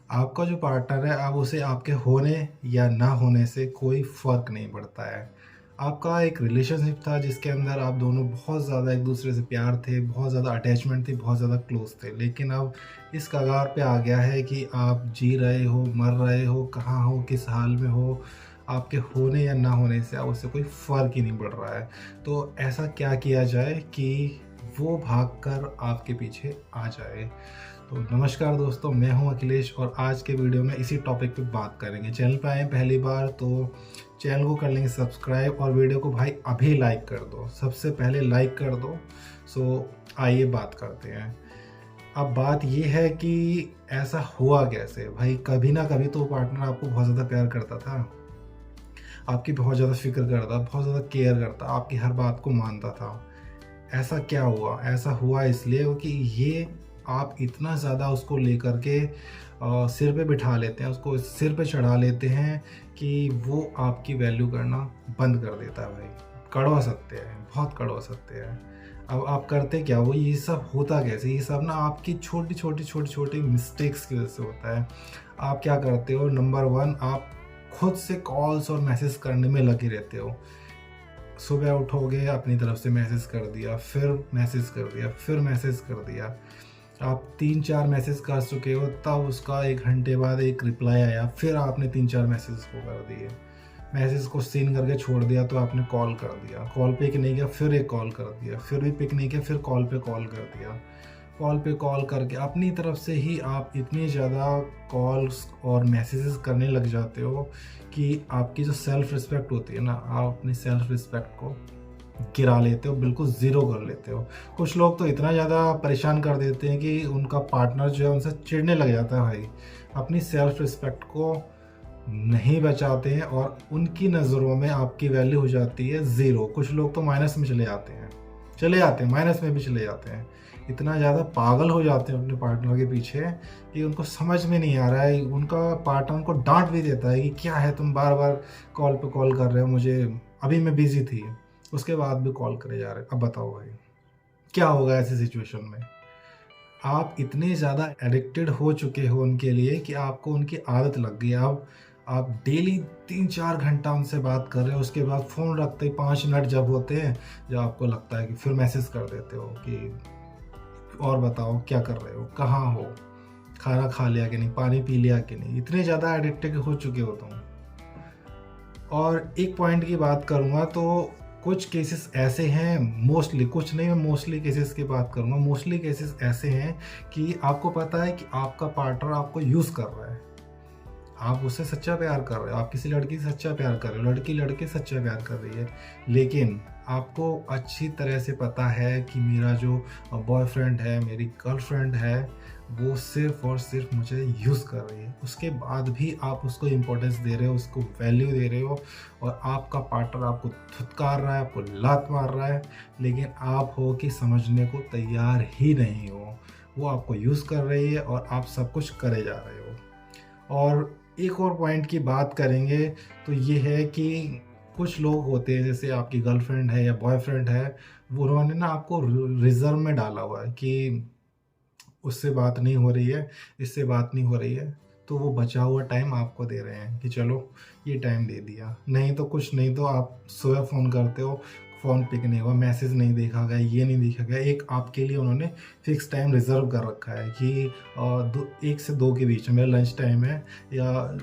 आपका जो पार्टनर है, अब उसे आपके होने या ना होने से कोई फ़र्क नहीं पड़ता है। आपका एक रिलेशनशिप था जिसके अंदर आप दोनों बहुत ज़्यादा एक-दूसरे से प्यार थे, बहुत ज़्यादा अटैचमेंट थी, बहुत ज़्यादा क्लोज़ थे। लेकिन अब इस कगार पे आ गया है कि आप जी रहे हो, मर रहे हो, कहाँ हो, किस हाल में हो, आपके होने या ना होने से अब उससे कोई फ़र्क ही नहीं पड़ रहा है। तो ऐसा क्या किया जाए कि वो भागकर आपके पीछे आ जाए? तो नमस्कार दोस्तों, मैं हूं अखिलेश और आज के वीडियो में इसी टॉपिक पे बात करेंगे। चैनल पे आए हैं पहली बार तो चैनल को कर लेंगे सब्सक्राइब और वीडियो को भाई अभी लाइक कर दो, सबसे पहले लाइक कर दो। सो आइए बात करते हैं। अब बात ये है कि ऐसा हुआ कैसे भाई? कभी ना कभी तो पार्टनर आपको बहुत ज़्यादा प्यार करता था, आपकी बहुत ज़्यादा फिक्र करता, बहुत ज़्यादा केयर करता, आपकी हर बात को मानता था। ऐसा क्या हुआ? ऐसा हुआ इसलिए कि ये आप इतना ज़्यादा उसको लेकर के सिर पे बिठा लेते हैं, उसको सिर पे चढ़ा लेते हैं कि वो आपकी वैल्यू करना बंद कर देता है भाई। कड़वा सत्य है, बहुत कड़वा सत्य है। अब आप करते क्या हो? ये सब होता कैसे? ये सब ना आपकी छोटी-छोटी मिस्टेक्स की वज़ह से होता है। आप क्या करते हो? नंबर 1, आप खुद से कॉल्स और मैसेज करने में लगे रहते हो। सुबह उठोगे, अपनी तरफ से मैसेज कर दिया, फिर मैसेज कर दिया, फिर मैसेज कर दिया। आप 3-4 मैसेज कर चुके हो, तब उसका 1 घंटे बाद एक रिप्लाई आया, फिर आपने 3-4 मैसेज को कर दिए। मैसेज को सीन करके छोड़ दिया तो आपने कॉल कर दिया, कॉल पिक नहीं किया, फिर एक कॉल कर दिया, फिर भी पिक नहीं किया, फिर कॉल पे कॉल कर दिया। कॉल पे कॉल करके अपनी तरफ से ही आप इतनी ज़्यादा कॉल्स और मैसेजेस करने लग जाते हो कि आपकी जो सेल्फ रिस्पेक्ट होती है ना, आप अपनी सेल्फ रिस्पेक्ट को गिरा लेते हो, बिल्कुल ज़ीरो कर लेते हो। कुछ लोग तो इतना ज़्यादा परेशान कर देते हैं कि उनका पार्टनर जो है उनसे चिढ़ने लग जाता है भाई। अपनी सेल्फ रिस्पेक्ट को नहीं बचाते हैं और उनकी नज़रों में आपकी वैल्यू हो जाती है ज़ीरो। कुछ लोग तो माइनस में चले जाते हैं, माइनस में भी चले जाते हैं। इतना ज़्यादा पागल हो जाते हैं अपने पार्टनर के पीछे कि उनको समझ में नहीं आ रहा है। उनका पार्टनर उनको डाँट भी देता है कि क्या है, तुम बार-बार कॉल पे कॉल कर रहे हो मुझे, अभी मैं बिज़ी थी। उसके बाद भी कॉल करे जा रहे हो। अब बताओ भाई, क्या होगा ऐसी सिचुएशन में? आप इतने ज़्यादा एडिक्टेड हो चुके हो उनके लिए कि आपको उनकी आदत लग गई है। अब आप डेली 3-4 घंटा उनसे बात कर रहे हो, उसके बाद फ़ोन रखते ही 5 मिनट जब होते हैं, जब आपको लगता है कि फिर मैसेज कर देते हो कि और बताओ क्या कर रहे हो? कहाँ हो? खाना खा लिया कि नहीं? पानी पी लिया कि नहीं? इतने ज़्यादा एडिक्टेड हो चुके हो तुम। और एक पॉइंट की बात करूँगा तो कुछ केसेस ऐसे हैं, मोस्टली, कुछ नहीं, मैं मोस्टली केसेस की बात करूँगा। मोस्टली केसेस ऐसे हैं कि आपको पता है कि आपका पार्टनर आपको यूज़ कर रहा है। आप उससे सच्चा प्यार कर रहे हो, आप किसी लड़की से सच्चा प्यार कर रहे हो, लड़की लड़के से सच्चा प्यार कर रही है, लेकिन आपको अच्छी तरह से पता है कि मेरा जो बॉयफ्रेंड है, मेरी गर्लफ्रेंड है, वो सिर्फ़ और सिर्फ मुझे यूज़ कर रही है। उसके बाद भी आप उसको इम्पोर्टेंस दे रहे हो, उसको वैल्यू दे रहे हो और आपका पार्टनर आपको धुतकार रहा है, आपको लात मार रहा है, लेकिन आप हो कि समझने को तैयार ही नहीं हो। वो आपको यूज़ कर रही है और आप सब कुछ करे जा रहे हो। और एक और पॉइंट की बात करेंगे तो ये है कि कुछ लोग होते हैं, जैसे आपकी गर्लफ्रेंड है या बॉयफ्रेंड है, वो उन्होंने ना आपको रिज़र्व में डाला हुआ है कि उससे बात नहीं हो रही है, इससे बात नहीं हो रही है, तो वो बचा हुआ टाइम आपको दे रहे हैं कि चलो ये टाइम दे दिया। नहीं तो कुछ नहीं तो आप सुबह फ़ोन करते हो, फ़ोन पिक नहीं हुआ, मैसेज नहीं देखा गया, ये नहीं देखा गया। एक आपके लिए उन्होंने फ़िक्स टाइम रिज़र्व कर रखा है कि 1 से 2 के बीच में मेरा लंच टाइम है, या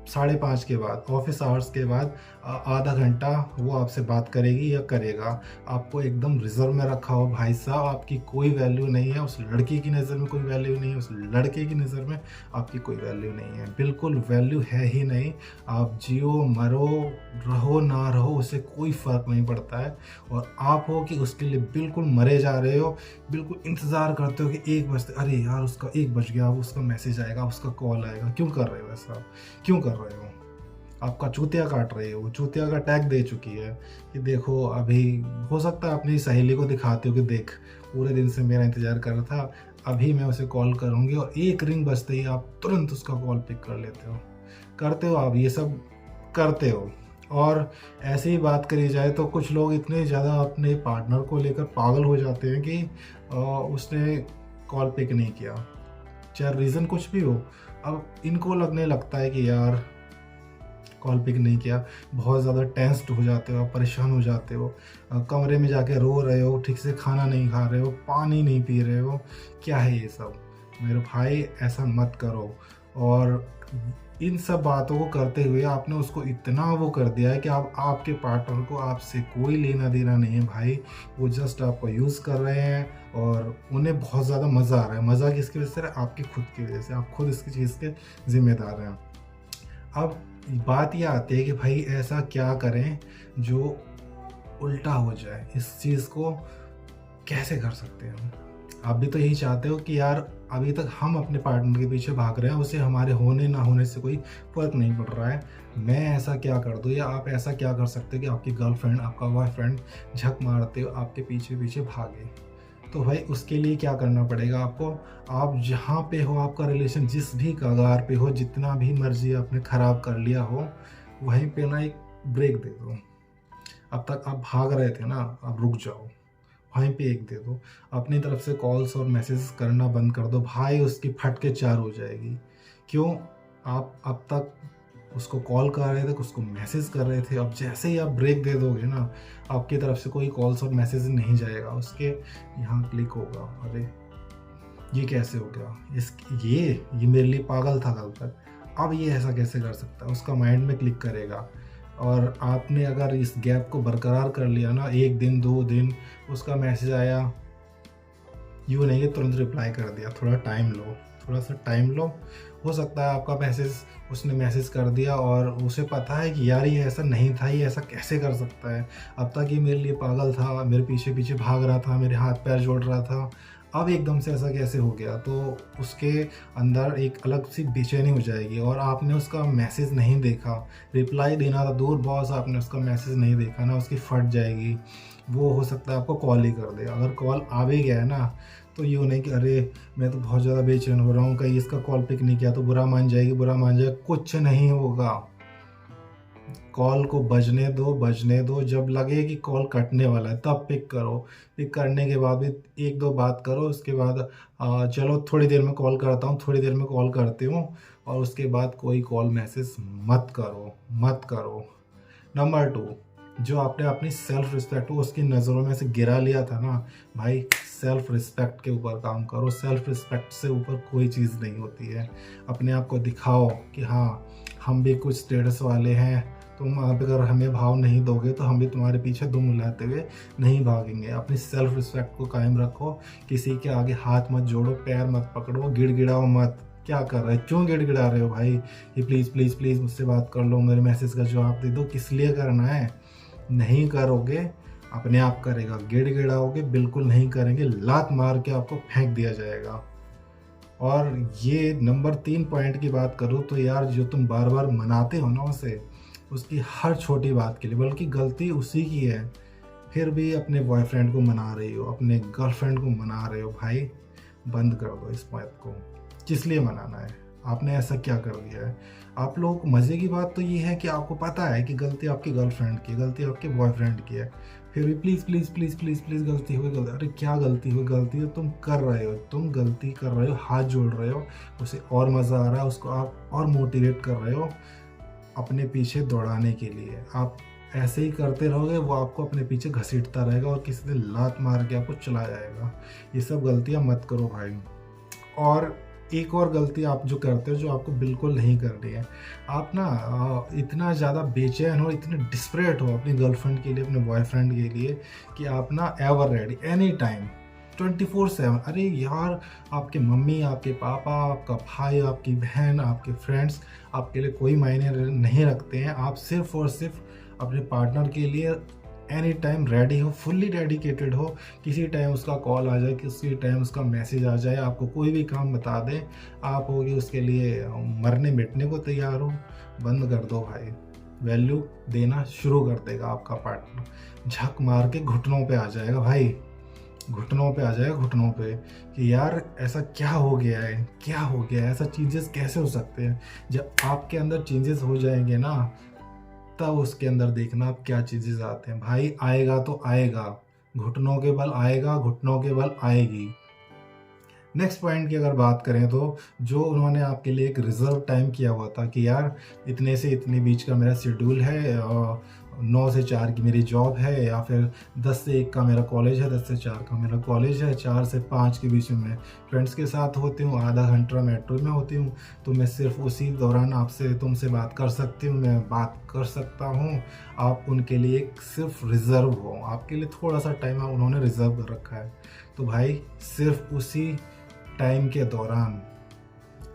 5:30 के बाद, ऑफ़िस आवर्स के बाद आधा घंटा वो आपसे बात करेगी या करेगा। आपको एकदम रिज़र्व में रखा हो भाई साहब, आपकी कोई वैल्यू नहीं है, उस लड़की की नज़र में कोई वैल्यू नहीं है, उस लड़के की नज़र में आपकी कोई वैल्यू नहीं है, बिल्कुल वैल्यू है ही नहीं। आप जियो, मरो, रहो ना रहो, उससे कोई फ़र्क नहीं पड़ता है और आप हो कि उसके लिए बिल्कुल मरे जा रहे हो, बिल्कुल इंतज़ार करते हो कि 1 बजते, अरे यार उसका 1 बज गया, अब उसका मैसेज आएगा, उसका कॉल आएगा। क्यों कर रहे हो ऐसा? क्यों कर रहे हो? आपका चूतिया काट रही है, वो चूतिया का टैग दे चुकी है कि देखो, अभी हो सकता है अपनी सहेली को दिखाते हो कि देख, पूरे दिन से मेरा इंतज़ार कर रहा था, अभी मैं उसे कॉल करूँगी, और एक रिंग बजते ही आप तुरंत उसका कॉल पिक कर लेते हो। करते हो आप ये सब, करते हो। और ऐसे ही बात करी जाए तो कुछ लोग इतने ज़्यादा अपने पार्टनर को लेकर पागल हो जाते हैं कि उसने कॉल पिक नहीं किया, चाहे रीज़न कुछ भी हो। अब इनको लगने लगता है कि यार कॉल पिक नहीं किया, बहुत ज़्यादा टेंस्ड हो जाते हो, आप परेशान हो जाते हो, कमरे में जाके रो रहे हो, ठीक से खाना नहीं खा रहे हो, पानी नहीं पी रहे हो, क्या है ये सब? मेरे भाई ऐसा मत करो। और इन सब बातों को करते हुए आपने उसको इतना वो कर दिया है कि आप आपके पार्टनर को आपसे कोई लेना देना नहीं है भाई। वो जस्ट आपको यूज़ कर रहे हैं और उन्हें बहुत ज़्यादा मज़ा आ रहा है। मज़ा किसकी वजह से? आपकी खुद की वजह से। आप खुद इसकी चीज़ के ज़िम्मेदार हैं। अब बात ये आती है कि भाई ऐसा क्या करें जो उल्टा हो जाए? इस चीज़ को कैसे कर सकते हैं हम? आप भी तो यही चाहते हो कि यार अभी तक हम अपने पार्टनर के पीछे भाग रहे हैं, उसे हमारे होने ना होने से कोई फ़र्क नहीं पड़ रहा है। मैं ऐसा क्या कर दूँ, या आप ऐसा क्या कर सकते हो कि आपकी गर्लफ्रेंड, आपका बॉयफ्रेंड झक मारते हो आपके पीछे-पीछे भागे? तो भाई उसके लिए क्या करना पड़ेगा आपको? आप जहाँ पे हो, आपका रिलेशन जिस भी कगार पे हो, जितना भी मर्ज़ी आपने ख़राब कर लिया हो, वहीं पे ना एक ब्रेक दे दो। अब तक आप भाग रहे थे ना, अब रुक जाओ। वहीं पे एक दे दो। अपनी तरफ से कॉल्स और मैसेजेस करना बंद कर दो। भाई उसकी फट के 4 हो जाएगी। क्यों? आप अब तक उसको कॉल कर रहे थे, उसको मैसेज कर रहे थे। अब जैसे ही आप ब्रेक दे दोगे ना, आपकी तरफ से कोई कॉल्स और मैसेज नहीं जाएगा। उसके यहाँ क्लिक होगा, अरे ये कैसे हो गया? ये मेरे लिए पागल था कल तक, अब ये ऐसा कैसे कर सकता है? उसका माइंड में क्लिक करेगा। और आपने अगर इस गैप को बरकरार कर लिया ना, 1 दिन 2 दिन, उसका मैसेज आया, यूँ नहीं कि तुरंत रिप्लाई कर दिया, थोड़ा टाइम लो, थोड़ा सा टाइम लो। हो सकता है आपका मैसेज, उसने मैसेज कर दिया और उसे पता है कि यार ये ऐसा नहीं था, ये ऐसा कैसे कर सकता है? अब तक ये मेरे लिए पागल था, मेरे पीछे-पीछे भाग रहा था, मेरे हाथ-पैर जोड़ रहा था, अब एकदम से ऐसा कैसे हो गया? तो उसके अंदर एक अलग-सी बेचैनी हो जाएगी। और आपने उसका मैसेज नहीं देखा, रिप्लाई देना था दूर बॉस, आपने उसका मैसेज नहीं देखा ना, उसकी फट जाएगी। वो हो सकता है आपको कॉल ही कर दे। अगर कॉल आ भी गया है ना, तो यूँ नहीं कि अरे मैं तो बहुत ज़्यादा बेचैन हो रहा हूँ, कहीं इसका कॉल पिक नहीं किया तो बुरा मान जाएगी, बुरा मान जाएगा। कुछ नहीं होगा। कॉल को बजने दो, जब लगे कि कॉल कटने वाला है तब पिक करो। पिक करने के बाद भी 1-2 बात करो, उसके बाद चलो थोड़ी देर में कॉल करता हूँ, थोड़ी देर में कॉल करती हूँ, और उसके बाद कोई कॉल मैसेज मत करो, मत करो। नंबर 2, जो आपने अपनी सेल्फ रिस्पेक्ट को उसकी नज़रों में से गिरा लिया था ना, भाई सेल्फ रिस्पेक्ट के ऊपर काम करो। सेल्फ रिस्पेक्ट से ऊपर कोई चीज़ नहीं होती है। अपने आप को दिखाओ कि हाँ, हम भी कुछ स्टेटस वाले हैं। तुम अगर हमें भाव नहीं दोगे तो हम भी तुम्हारे पीछे दुम हिलाते हुए नहीं भागेंगे। अपनी सेल्फ रिस्पेक्ट को कायम रखो। किसी के आगे हाथ मत जोड़ो, पैर मत पकड़ो, गिड़गिड़ाओ मत। क्या कर रहे हो? क्यों गिड़गिड़ा रहे हो भाई? ये प्लीज़ प्लीज़ प्लीज़ मुझसे बात कर लो, मेरे मैसेज का जवाब दे दो। किस लिए करना है? नहीं करोगे, अपने आप करेगा। गिड़गिड़ाओगे, बिल्कुल नहीं करेंगे, लात मार के आपको फेंक दिया जाएगा। और ये नंबर 3 पॉइंट की बात करूँ तो यार, जो तुम बार बार मनाते हो ना उसे, उसकी हर छोटी बात के लिए, बल्कि गलती उसी की है, फिर भी अपने बॉयफ्रेंड को मना रही हो, अपने गर्लफ्रेंड को मना रहे हो। भाई बंद कर दो इस बात को। किस लिए मनाना है? आपने ऐसा क्या कर दिया है? आप लोग, मज़े की बात तो ये है कि आपको पता है कि गलती आपकी गर्लफ्रेंड की है, गलती आपके बॉयफ्रेंड की है, फिर भी please please please please please गलती हुई, गलती। अरे क्या गलती हुई? गलती तो तुम कर रहे हो, तुम गलती कर रहे हो, हाथ जोड़ रहे हो, उसे और मज़ा आ रहा है, उसको आप और मोटिवेट कर रहे हो अपने पीछे दौड़ाने के लिए। आप ऐसे ही करते रहोगे, वो आपको अपने पीछे घसीटता रहेगा और किसी दिन लात मार के आपको चला जाएगा। ये सब गलतियाँ मत करो भाई। और एक और गलती आप जो करते हो, जो आपको बिल्कुल नहीं करनी है, आप ना इतना ज़्यादा बेचैन हो, इतने डिस्परेट हो अपनी गर्लफ्रेंड के लिए, अपने बॉयफ्रेंड के लिए, कि आप ना एवर रेडी, एनी टाइम, 24/7। अरे यार, आपके मम्मी, आपके पापा, आपका भाई, आपकी बहन, आपके फ्रेंड्स आपके लिए कोई मायने नहीं रखते हैं। आप सिर्फ और सिर्फ अपने पार्टनर के लिए एनी टाइम रेडी हो, फुल्ली डेडिकेटेड हो। किसी टाइम उसका कॉल आ जाए, किसी टाइम उसका मैसेज आ जाए, आपको कोई भी काम बता दें, आप होगे उसके लिए मरने मिटने को तैयार हो। बंद कर दो भाई। वैल्यू देना शुरू कर देगा आपका पार्टनर। झक मार के घुटनों पे आ जाएगा भाई, घुटनों पे आ जाएगा, घुटनों पे, कि यार ऐसा क्या हो गया है, क्या हो गया है, ऐसा चेंजेस कैसे हो सकते हैं? जब आपके अंदर चेंजेस हो जाएंगे ना, तब उसके अंदर देखना आप क्या चेंजेस आते हैं। भाई आएगा तो आएगा, घुटनों के बल आएगा, घुटनों के बल आएगी। नेक्स्ट पॉइंट की अगर बात करें तो जो उन्होंने आपके लिए एक रिज़र्व टाइम किया हुआ था कि यार इतने से इतने बीच का मेरा शेड्यूल है, 9 से 4 की मेरी जॉब है, या फिर 10 से 1 का मेरा कॉलेज है, 10 से 4 का मेरा कॉलेज है, 4 से 5 के बीच में मैं फ्रेंड्स के साथ होती हूँ, आधा घंटा मेट्रो में होती हूँ, तो मैं सिर्फ उसी दौरान आपसे तुमसे बात कर सकती हूँ, मैं बात कर सकता हूँ। आप उनके लिए एक सिर्फ रिज़र्व हो, आपके लिए थोड़ा सा टाइम उन्होंने रिज़र्व कर रखा है। तो भाई सिर्फ उसी टाइम के दौरान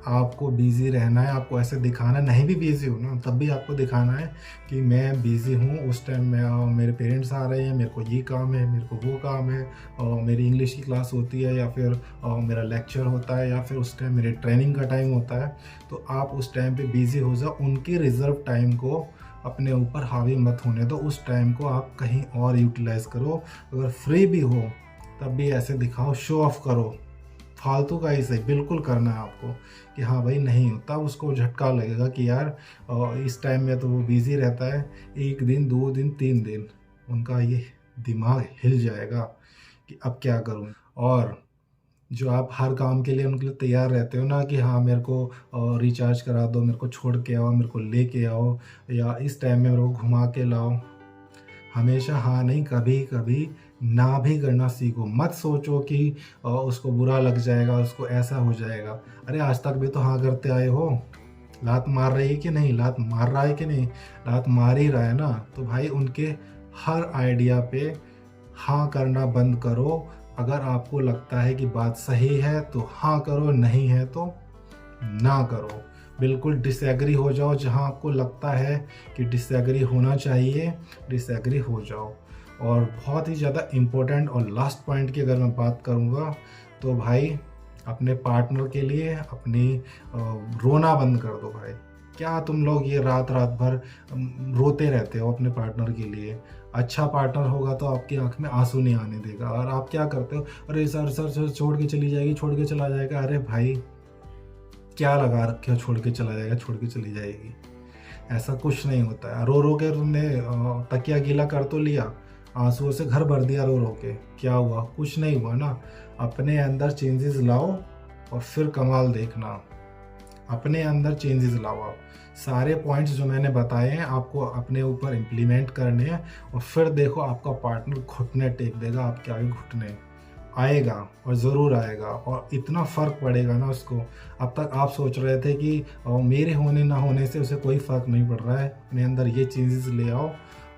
आपको बिज़ी रहना है, आपको ऐसे दिखाना है, नहीं भी बिज़ी हो ना तब भी आपको दिखाना है कि मैं बिज़ी हूँ, उस टाइम में मेरे पेरेंट्स आ रहे हैं, मेरे को ये काम है, मेरे को वो काम है, और मेरी इंग्लिश की क्लास होती है, या फिर मेरा लेक्चर होता है, या फिर उस टाइम मेरे ट्रेनिंग का टाइम होता है। तो आप उस टाइम पे बिज़ी हो जाओ, उनके रिज़र्व टाइम को अपने ऊपर हावी मत होने दो, उस टाइम को आप कहीं और यूटिलाइज़ करो। अगर फ्री भी हो तब भी ऐसे दिखाओ, शो ऑफ करो, फालतू का ही सही बिल्कुल करना है आपको कि हाँ भाई नहीं होता, उसको झटका लगेगा कि यार इस टाइम में तो वो बिज़ी रहता है, 1 दिन 2 दिन 3 दिन उनका ये दिमाग हिल जाएगा कि अब क्या करूँ। और जो आप हर काम के लिए उनके लिए तैयार रहते हो ना कि हाँ मेरे को रिचार्ज करा दो, मेरे को छोड़ के आओ, मेरे को लेके आओ, या इस टाइम में मेरे को घुमा के लाओ, हमेशा हाँ नहीं, कभी कभी ना भी करना सीखो। मत सोचो कि उसको बुरा लग जाएगा, उसको ऐसा हो जाएगा। अरे आज तक भी तो हाँ करते आए हो, लात मार रही है कि नहीं, लात मार रहा है कि नहीं, लात मार ही रहा है ना। तो भाई उनके हर आइडिया पे हाँ करना बंद करो। अगर आपको लगता है कि बात सही है तो हाँ करो, नहीं है तो ना करो। बिल्कुल डिसएग्री हो जाओ, जहाँ आपको लगता है कि डिसएग्री होना चाहिए, डिसएग्री हो जाओ। और बहुत ही ज़्यादा इम्पोर्टेंट और लास्ट पॉइंट की अगर मैं बात करूँगा तो भाई अपने पार्टनर के लिए अपनी रोना बंद कर दो भाई। क्या तुम लोग ये रात रात भर रोते रहते हो अपने पार्टनर के लिए? अच्छा पार्टनर होगा तो आपकी आंख में आंसू नहीं आने देगा। और आप क्या करते हो, अरे सर सर सर छोड़ के चली जाएगी, छोड़ के चला जाएगा। अरे भाई क्या लगा रखे हो, छोड़ के चला जाएगा, छोड़ के चली जाएगी, ऐसा कुछ नहीं होता है। रो रो के तुमने तकिया गीला कर तो लिया, आंसुओं से घर भर दिया रो रो के, क्या हुआ? कुछ नहीं हुआ ना। अपने अंदर चेंजेस लाओ और फिर कमाल देखना। अपने अंदर चेंजेस लाओ आप। सारे पॉइंट्स जो मैंने बताए हैं आपको अपने ऊपर इम्प्लीमेंट करने हैं, और फिर देखो आपका पार्टनर घुटने टेक देगा आपके आगे, घुटने आएगा और ज़रूर आएगा, और इतना फ़र्क पड़ेगा ना उसको। अब तक आप सोच रहे थे कि मेरे होने ना होने से उसे कोई फ़र्क नहीं पड़ रहा है, अपने अंदर ये चेंजेस ले आओ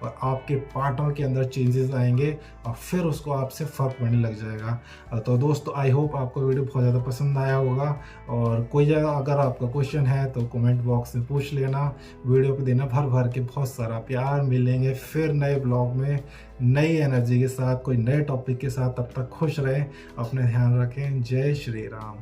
और आपके पार्टनर के अंदर चेंजेस आएंगे, और फिर उसको आपसे फ़र्क पड़ने लग जाएगा। तो दोस्तों आई होप आपको वीडियो बहुत ज़्यादा पसंद आया होगा, और कोई जगह अगर आपका क्वेश्चन है तो कमेंट बॉक्स में पूछ लेना। वीडियो पे देना भर भर के बहुत सारा प्यार। मिलेंगे फिर नए ब्लॉग में नई एनर्जी के साथ, कोई नए टॉपिक के साथ। तब तक खुश रहें, अपने ध्यान रखें। जय श्री राम।